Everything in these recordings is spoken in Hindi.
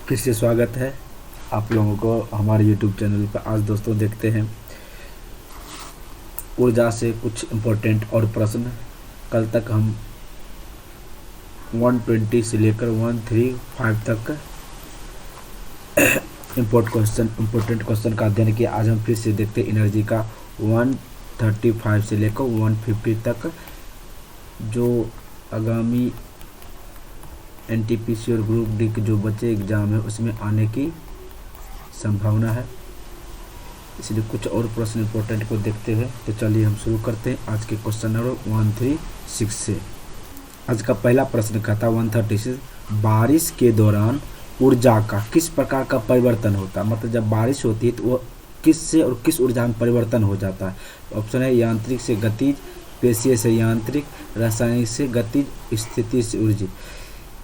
फिर से स्वागत है आप लोगों को हमारे YouTube चैनल पर। आज दोस्तों देखते हैं ऊर्जा से कुछ इम्पोर्टेंट और प्रश्न। कल तक हम 120 से लेकर 135 तक इम्पोर्टेंट क्वेश्चन का अध्ययन किया। आज हम फिर से देखते हैं एनर्जी का 135 से लेकर 150 तक, जो आगामी NTPC और ग्रुप डी के जो बच्चे एग्ज़ाम है उसमें आने की संभावना है। इसलिए कुछ और प्रश्न इंपॉर्टेंट को देखते हुए तो चलिए हम शुरू करते हैं आज के क्वेश्चन नंबर 136 से। आज का पहला प्रश्न कहता 136, बारिश के दौरान ऊर्जा का किस प्रकार का परिवर्तन होता है। मतलब जब बारिश होती है तो वो किस से और किस ऊर्जा में परिवर्तन हो जाता है। ऑप्शन है यांत्रिक से गतिज, पेशीय से यांत्रिक, रासायनिक से गतिज, स्थिति से ऊर्जा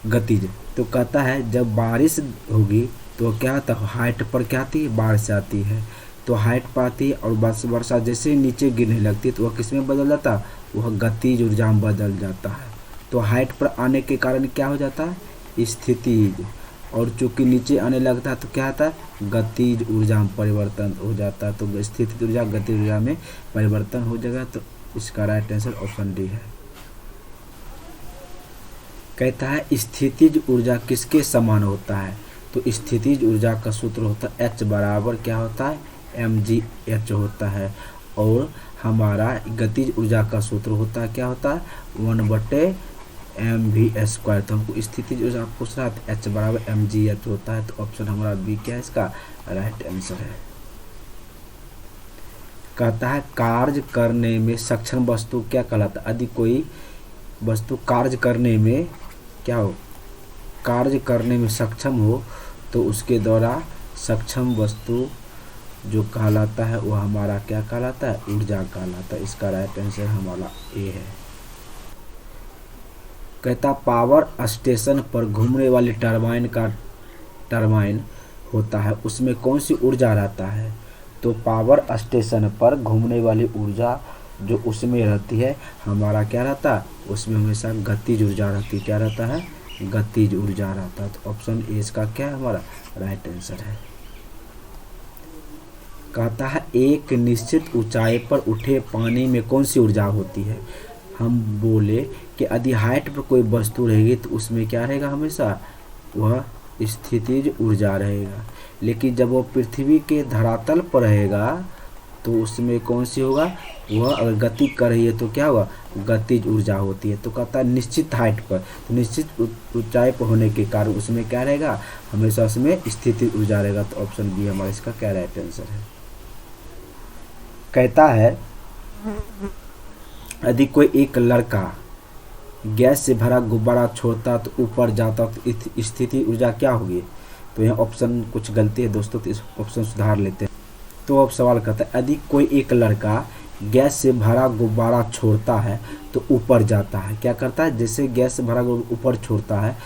गतिज। तो कहता है जब बारिश होगी तो क्या होता है, हाइट पर क्या आती है, बारिश आती है। तो हाइट पर आती है और वर्षा जैसे नीचे गिरने लगती है तो वह किस में बदल जाता है, वह गतिज ऊर्जा में बदल जाता है। तो हाइट पर आने के कारण क्या हो जाता है, स्थितिज, और चूँकि नीचे आने लगता है तो क्या आता है, गतिज ऊर्जा में परिवर्तन हो जाता है। तो स्थितिज ऊर्जा गतिज ऊर्जा में परिवर्तन हो जाएगा। तो इसका राइट आंसर ऑप्शन डी है। कहता है स्थितिज ऊर्जा किसके समान होता है। तो स्थितिज ऊर्जा का सूत्र होता है H बराबर क्या होता है, mgh होता है। और हमारा गतिज ऊर्जा का सूत्र होता है क्या होता है, 1/mv²। तो हमको स्थितिज ऊर्जा पूछ रहा है, H बराबर mgh होता है। तो ऑप्शन हमारा बी क्या है, इसका राइट आंसर है। कहता है कार्य करने में सक्षम वस्तु क्या कहलाता है। यदि कोई वस्तु कार्य करने में क्या हो, कार्य करने में सक्षम हो तो उसके द्वारा सक्षम वस्तु जो कहलाता है वह हमारा क्या कहलाता है, ऊर्जा कहलाता है। इसका राइट आंसर हमारा ए है। कहता पावर स्टेशन पर घूमने वाली टरबाइन होता है, उसमें कौन सी ऊर्जा रहता है। तो पावर स्टेशन पर घूमने वाली ऊर्जा जो उसमें रहती है हमारा क्या रहता है, उसमें हमेशा गतिज ऊर्जा रहती है। क्या रहता है, गतिज ऊर्जा रहता है। तो ऑप्शन ए इसका क्या है, हमारा राइट आंसर है। कहता है एक निश्चित ऊंचाई पर उठे पानी में कौन सी ऊर्जा होती है। हम बोले कि यदि हाइट पर कोई वस्तु रहेगी तो उसमें क्या रहेगा, हमेशा वह स्थितिज ऊर्जा रहेगा। लेकिन जब वो पृथ्वी के धरातल पर रहेगा तो उसमें कौन सी होगा, वह अगर गति कर रही है तो क्या होगा, गतिज ऊर्जा होती है। तो कहता है निश्चित हाइट पर, तो निश्चित ऊंचाई पर होने के कारण उसमें क्या रहेगा, हमेशा उसमें स्थितिज ऊर्जा रहेगा। तो ऑप्शन बी हमारा इसका क्या राइट आंसर है। कहता है यदि कोई एक लड़का गैस से भरा गुब्बारा छोड़ता तो ऊपर जाता तो स्थिति ऊर्जा क्या होगी। तो यहाँ ऑप्शन कुछ गलती है दोस्तों, तो इस ऑप्शन सुधार लेते हैं। तो अब सवाल करता है यदि कोई एक लड़का गैस से भरा गुब्बारा छोड़ता है तो ऊपर जाता है, क्या करता है, जैसे गैस से भरा ऊपर छोड़ता है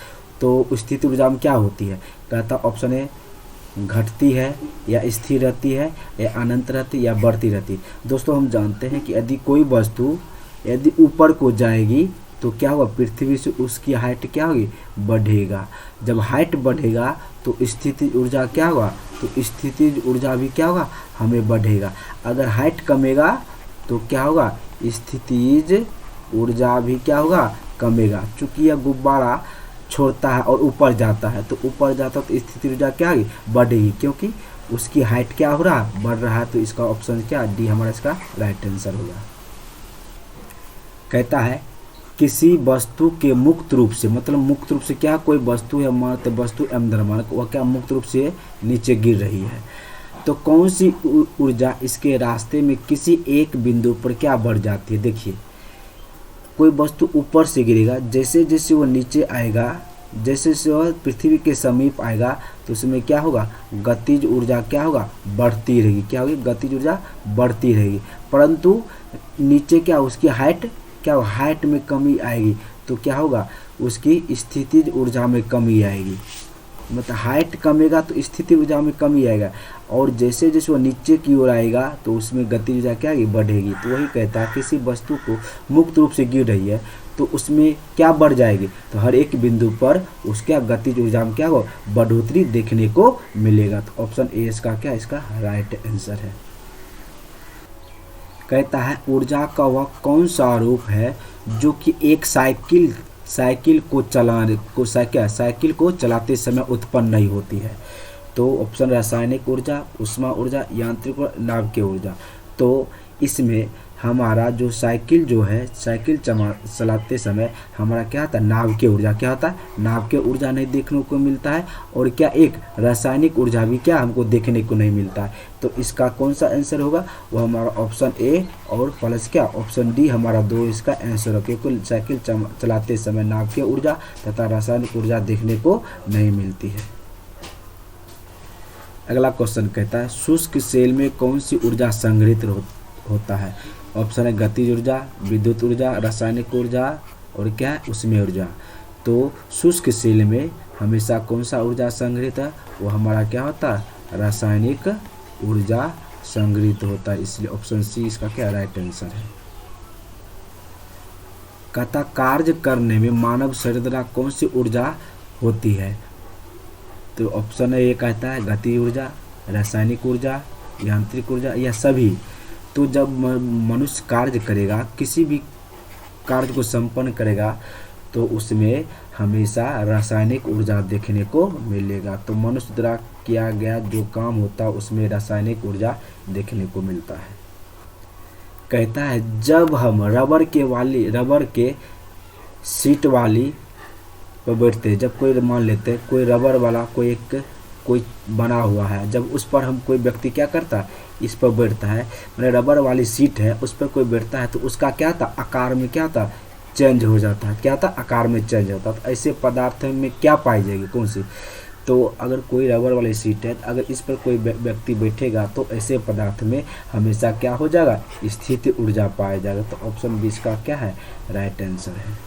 तो स्थिति ऊर्जा में क्या होती है। कहता ऑप्शन ए घटती है, या स्थिर रहती है, या अनंत रहती है, या बढ़ती रहती है। दोस्तों हम जानते हैं कि यदि कोई वस्तु यदि ऊपर को जाएगी तो क्या होगा, पृथ्वी से उसकी हाइट क्या होगी, बढ़ेगा। जब हाइट बढ़ेगा तो स्थितिज ऊर्जा क्या होगा, तो स्थितिज ऊर्जा भी क्या होगा, हमें बढ़ेगा। अगर हाइट कमेगा तो क्या होगा, स्थितिज ऊर्जा भी क्या होगा, कमेगा। चूँकि यह गुब्बारा छोड़ता है और ऊपर जाता है तो ऊपर जाता तो स्थिति ऊर्जा क्या होगी, बढ़ेगी, क्योंकि उसकी हाइट क्या हो रहा, बढ़ रहा है। तो इसका ऑप्शन क्या, डी हमारा इसका राइट आंसर होगा। कहता है किसी वस्तु के मुक्त रूप से, मतलब मुक्त रूप से क्या, कोई वस्तु है, मात्र वस्तु एम द्रव्यमान वह क्या मुक्त रूप से नीचे गिर रही है, तो कौन सी ऊर्जा इसके रास्ते में किसी एक बिंदु पर क्या बढ़ जाती है। देखिए कोई वस्तु ऊपर से गिरेगा, जैसे जैसे वो नीचे आएगा, जैसे जैसे वह पृथ्वी के समीप आएगा तो उसमें क्या होगा, गतिज ऊर्जा क्या होगा, बढ़ती रहेगी। क्या होगी, गतिज ऊर्जा बढ़ती रहेगी। परंतु नीचे क्या, उसकी हाइट क्या होगा, हाइट में कमी आएगी। तो क्या होगा, उसकी स्थितिज ऊर्जा में कमी आएगी। मतलब हाइट कमेगा तो स्थिति ऊर्जा में कमी आएगा, और जैसे जैसे वो नीचे की ओर आएगा तो उसमें गति ऊर्जा क्या है, बढ़ेगी। तो वही कहता है किसी वस्तु को मुक्त रूप से गिर रही है तो उसमें क्या बढ़ जाएगी, तो हर एक बिंदु पर उसका गतिज ऊर्जा में क्या हो, बढ़ोतरी देखने को मिलेगा। तो ऑप्शन ए इसका क्या, इसका राइट आंसर है। कहता है ऊर्जा का वह कौन सा रूप है जो कि एक साइकिल को चलाते समय उत्पन्न नहीं होती है। तो ऑप्शन रासायनिक ऊर्जा, ऊष्मा ऊर्जा, यांत्रिक ऊर्जा, नाभिकीय ऊर्जा। तो इसमें हमारा जो साइकिल जो है, साइकिल चलाते समय हमारा क्या होता है, नाभिकीय ऊर्जा क्या होता है, नाभिकीय ऊर्जा नहीं देखने को मिलता है, और क्या एक रासायनिक ऊर्जा भी क्या हमको देखने को नहीं मिलता है। तो इसका कौन सा आंसर होगा, वो हमारा ऑप्शन ए और प्लस क्या ऑप्शन डी हमारा 2 इसका आंसर है, क्योंकि साइकिल चलाते समय नाभिकीय ऊर्जा तथा रासायनिक ऊर्जा देखने को नहीं मिलती है। अगला क्वेश्चन कहता है शुष्क सेल में कौन सी ऊर्जा संग्रहित होता है। ऑप्शन है गतिज ऊर्जा, विद्युत ऊर्जा, रासायनिक ऊर्जा और क्या उसमें ऊर्जा। तो शुष्क सेल में हमेशा कौन सा ऊर्जा संग्रहित है, वो हमारा क्या होता है, रासायनिक ऊर्जा संग्रहित होता है, इसलिए ऑप्शन सी इसका क्या राइट आंसर है। कहता कार्य करने में मानव शरीर द्वारा कौन सी ऊर्जा होती है। तो ऑप्शन है ये कहता है गति ऊर्जा, रासायनिक ऊर्जा, यांत्रिक ऊर्जा या सभी। तो जब मनुष्य कार्य करेगा, किसी भी कार्य को संपन्न करेगा, तो उसमें हमेशा रासायनिक ऊर्जा देखने को मिलेगा। तो मनुष्य द्वारा किया गया जो काम होता है उसमें रासायनिक ऊर्जा देखने को मिलता है। कहता है जब हम रबर के सीट वाली पर बैठते हैं, जब कोई मान लेते हैं कोई रबर वाला कोई बना हुआ है, जब उस पर हम कोई व्यक्ति क्या करता है, इस पर बैठता है, मतलब रबर वाली सीट है उस पर कोई बैठता है, तो उसका क्या था, आकार में क्या था, चेंज हो जाता है, क्या था, आकार में चेंज होता है। तो ऐसे पदार्थ में क्या पाई जाएगी, कौन सी। तो अगर कोई रबर वाली सीट है, अगर इस पर कोई व्यक्ति बैठेगा तो ऐसे पदार्थ में हमेशा क्या हो जाएगा, स्थिति ऊर्जा पाया जाएगा। तो ऑप्शन 20 का क्या है राइट आंसर है।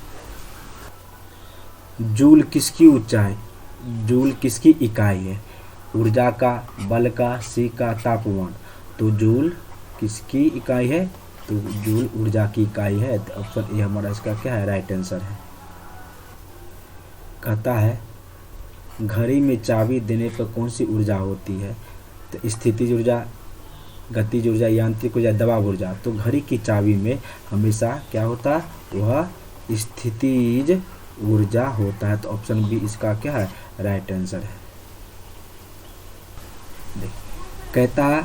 जूल किसकी ऊंचाई, जूल किसकी इकाई है, ऊर्जा का, बल का, सी का, तापमान। तो जूल किसकी इकाई है, तो जूल ऊर्जा की इकाई है। तो ऑप्शन ए हमारा इसका क्या है राइट आंसर है। कहता है घड़ी में चाबी देने पर कौन सी ऊर्जा होती है। तो स्थितिज ऊर्जा, गतिज ऊर्जा, यांत्रिक ऊर्जा, दबाव ऊर्जा। तो घड़ी की चाबी में हमेशा क्या होता है, वह स्थितिज ऊर्जा होता है। तो ऑप्शन बी इसका क्या है राइट आंसर है। कहता है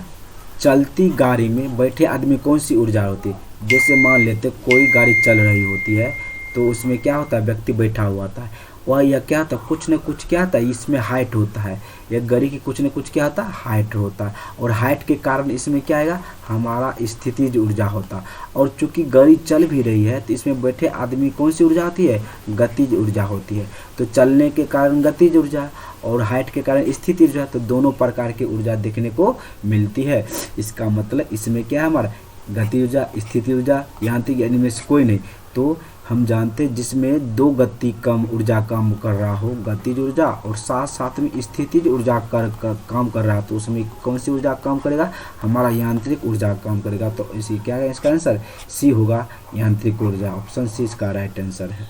चलती गाड़ी में बैठे आदमी कौन सी ऊर्जा होती है। जैसे मान लेते कोई गाड़ी चल रही होती है, तो उसमें क्या होता है, व्यक्ति बैठा हुआ था, वह यह क्या होता है, कुछ न कुछ क्या होता है, इसमें हाइट होता है, यह गाड़ी की कुछ न कुछ क्या होता है, हाइट होता है, और हाइट के कारण इसमें क्या आएगा, हमारा स्थितिज ऊर्जा होता। और चूंकि गाड़ी चल भी रही है तो इसमें बैठे आदमी कौन सी ऊर्जा होती है, गतिज ऊर्जा होती है। तो चलने के कारण गतिज ऊर्जा और हाइट के कारण स्थितिज ऊर्जा, तो दोनों प्रकार की ऊर्जा देखने को मिलती है। इसका मतलब इसमें क्या है, हमारा गति ऊर्जा, स्थिति ऊर्जा, यांत्रिक इनमें से कोई नहीं। तो हम जानते हैं जिसमें दो गति कम ऊर्जा काम कर रहा हो, गतिज ऊर्जा, और साथ साथ में स्थितिज ऊर्जा काम कर रहा है, तो उसमें कौन सी ऊर्जा काम करेगा, हमारा यांत्रिक ऊर्जा काम करेगा। तो इसी क्या है इसका आंसर सी होगा, यांत्रिक ऊर्जा। ऑप्शन सी इसका राइट आंसर है।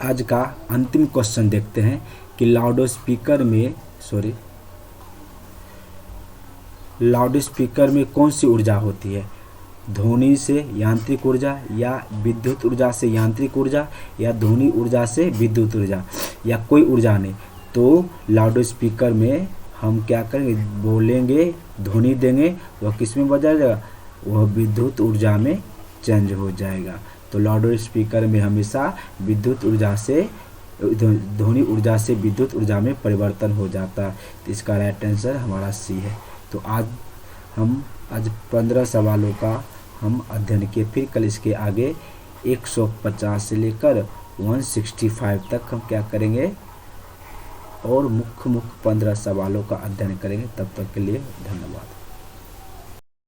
आज का अंतिम क्वेश्चन देखते हैं कि लाउड स्पीकर में कौन सी ऊर्जा होती है। ध्वनि से यांत्रिक ऊर्जा, या विद्युत ऊर्जा से यांत्रिक ऊर्जा, या ध्वनि ऊर्जा से विद्युत ऊर्जा, या कोई ऊर्जा नहीं। तो लाउड स्पीकर में हम क्या करेंगे, बोलेंगे, ध्वनि देंगे, वह किस में बदल जाएगा, वह विद्युत ऊर्जा में चेंज हो जाएगा। तो लाउड स्पीकर में हमेशा विद्युत ऊर्जा से, ध्वनि ऊर्जा से विद्युत ऊर्जा में परिवर्तन हो जाता है। तो इसका राइट आंसर हमारा सी है। तो आज 15 सवालों का हम अध्ययन किए। फिर कल इसके आगे 150 से लेकर 165 तक हम क्या करेंगे, और मुख्य 15 सवालों का अध्ययन करेंगे। तब तक के लिए धन्यवाद।